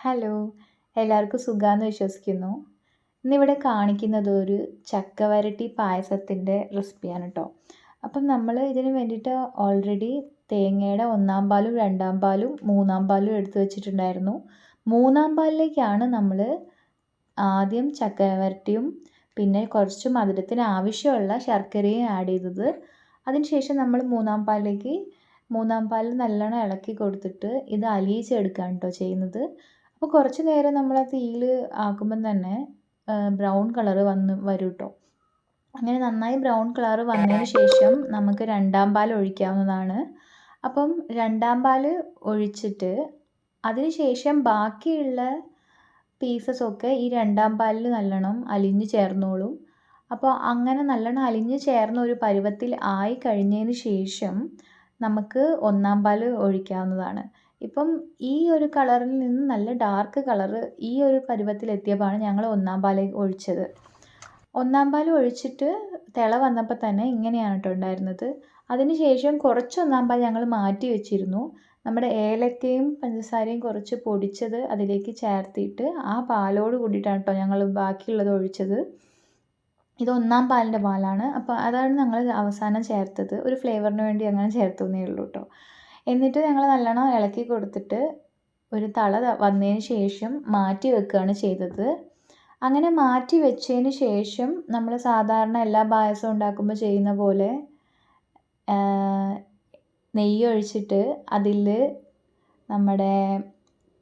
Hello, എല്ലാവർക്കും സുഖാന്ന് വിശ്വസിക്കുന്നു. ഇന്നിവിടെ കാണിക്കുന്നത് ഒരു ചക്ക വരട്ടി പായസത്തിൻ്റെ റെസിപ്പിയാണ് കേട്ടോ. അപ്പം നമ്മൾ ഇതിന് വേണ്ടിയിട്ട് ഓൾറെഡി തേങ്ങയുടെ 1-ാം പാലും 2-ാം പാലും 3-ാം പാലും എടുത്ത് വെച്ചിട്ടുണ്ടായിരുന്നു. 3-ാം പാലിലേക്കാണ് നമ്മൾ ആദ്യം ചക്ക വരട്ടിയും പിന്നെ കുറച്ച് മധുരത്തിന് ആവശ്യമുള്ള ശർക്കരയും ആഡ് ചെയ്തത്. അതിനുശേഷം നമ്മൾ 3-ാം പാലിലേക്ക് 3-ാം പാൽ നല്ലോണം ഇളക്കി കൊടുത്തിട്ട് ഇത് അലിയിച്ചെടുക്കുകയാണ് കേട്ടോ ചെയ്യുന്നത്. അപ്പോൾ കുറച്ച് നേരം നമ്മൾ ആ തീയിൽ ആക്കുമ്പം തന്നെ ബ്രൗൺ കളർ വരും കേട്ടോ. അങ്ങനെ നന്നായി ബ്രൗൺ കളർ വന്നതിന് ശേഷം നമുക്ക് 2-ാം പാൽ ഒഴിക്കാവുന്നതാണ്. അപ്പം 2-ാം പാൽ ഒഴിച്ചിട്ട് അതിന് ശേഷം ബാക്കിയുള്ള പീസസൊക്കെ ഈ 2-ാം പാലിൽ നല്ലോണം അലിഞ്ഞ് ചേർന്നോളും. അപ്പോൾ അങ്ങനെ നല്ലോണം അലിഞ്ഞ് ചേർന്ന ഒരു പരുവത്തിൽ ആയി കഴിഞ്ഞതിന് ശേഷം നമുക്ക് 1-ാം പാൽ ഒഴിക്കാവുന്നതാണ്. ഇപ്പം ഈ ഒരു കളറിൽ നിന്ന് നല്ല ഡാർക്ക് കളറ് ഈ ഒരു പരുവത്തിലെത്തിയപ്പോഴാണ് ഞങ്ങൾ 1-ാം പാൽ ഒഴിച്ചത്. 1-ാം പാൽ ഒഴിച്ചിട്ട് തിള വന്നപ്പോൾ തന്നെ ഇങ്ങനെയാണ് കേട്ടോ ഉണ്ടായിരുന്നത്. അതിന് ശേഷം കുറച്ച് 1-ാം പാൽ ഞങ്ങൾ മാറ്റി വെച്ചിരുന്നു. നമ്മുടെ ഏലക്കയും പഞ്ചസാരയും കുറച്ച് പൊടിച്ചത് അതിലേക്ക് ചേർത്തിട്ട് ആ പാലോട് കൂടിയിട്ടാണ് കേട്ടോ ഞങ്ങൾ ബാക്കിയുള്ളത് ഒഴിച്ചത്. ഇത് 1-ാം പാലിൻ്റെ പാലാണ്. അപ്പോൾ അതാണ് ഞങ്ങൾ അവസാനം ചേർത്തത്. ഒരു ഫ്ലേവറിന് വേണ്ടി അങ്ങനെ ചേർത്തന്നേ ഉള്ളൂ കേട്ടോ. എന്നിട്ട് ഞങ്ങൾ നല്ലോണം ഇളക്കി കൊടുത്തിട്ട് ഒരു തള വന്നതിന് ശേഷം മാറ്റി വെക്കുകയാണ് ചെയ്തത്. അങ്ങനെ മാറ്റി വെച്ചതിന് ശേഷം നമ്മൾ സാധാരണ എല്ലാ പായസവും ഉണ്ടാക്കുമ്പോൾ ചെയ്യുന്ന പോലെ നെയ്യ് ഒഴിച്ചിട്ട് അതിൽ നമ്മുടെ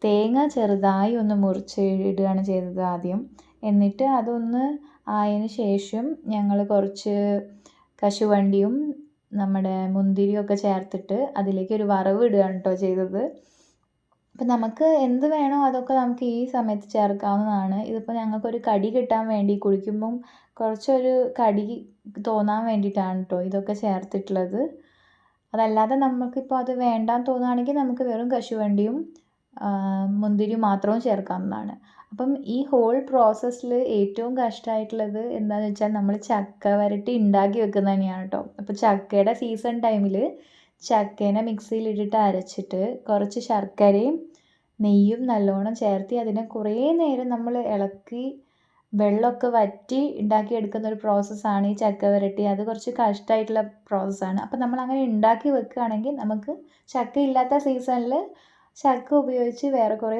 തേങ്ങ ചെറുതായി ഒന്ന് മുറിച്ച് ഇടുകയാണ് ചെയ്തത് ആദ്യം. എന്നിട്ട് അതൊന്ന് ആയതിന് ശേഷം ഞങ്ങൾ കുറച്ച് കശുവണ്ടിയും നമ്മുടെ മുന്തിരിയൊക്കെ ചേർത്തിട്ട് അതിലേക്ക് ഒരു വറവ് ഇടുകയാണ് കേട്ടോ ചെയ്തത്. അപ്പം നമുക്ക് എന്ത് വേണോ അതൊക്കെ നമുക്ക് ഈ സമയത്ത് ചേർക്കാവുന്നതാണ്. ഇതിപ്പോൾ ഞങ്ങൾക്കൊരു കടി കിട്ടാൻ വേണ്ടി കുടിക്കുമ്പം കുറച്ചൊരു കടി തോന്നാൻ വേണ്ടിയിട്ടാണ് കേട്ടോ ഇതൊക്കെ ചേർത്തിട്ടുള്ളത്. അതല്ലാതെ നമുക്കിപ്പോൾ അത് വേണ്ടാന്ന് തോന്നുകയാണെങ്കിൽ നമുക്ക് വെറും കശുവണ്ടിയും മുന്തിരിയും മാത്രവും ചേർക്കാവുന്നതാണ്. അപ്പം ഈ ഹോൾ പ്രോസസ്സിൽ ഏറ്റവും കഷ്ടമായിട്ടുള്ളത് എന്താണെന്ന് വെച്ചാൽ നമ്മൾ ചക്ക വരട്ടി ഉണ്ടാക്കി വെക്കുന്നത് തന്നെയാണ് കേട്ടോ. അപ്പോൾ ചക്കയുടെ സീസൺ ടൈമിൽ ചക്കേനെ മിക്സിയിലിട്ടിട്ട് അരച്ചിട്ട് കുറച്ച് ശർക്കരയും നെയ്യും നല്ലോണം ചേർത്തി അതിനെ കുറേ നേരം നമ്മൾ ഇളക്കി വെള്ളമൊക്കെ വറ്റി ഉണ്ടാക്കിയെടുക്കുന്ന ഒരു പ്രോസസ്സാണ് ഈ ചക്ക വരട്ടി. അത് കുറച്ച് കഷ്ടമായിട്ടുള്ള പ്രോസസ്സാണ്. അപ്പോൾ നമ്മൾ അങ്ങനെ ഉണ്ടാക്കി വെക്കുകയാണെങ്കിൽ നമുക്ക് ചക്ക ഇല്ലാത്ത സീസണിൽ ചക്ക ഉപയോഗിച്ച് വേറെ കുറേ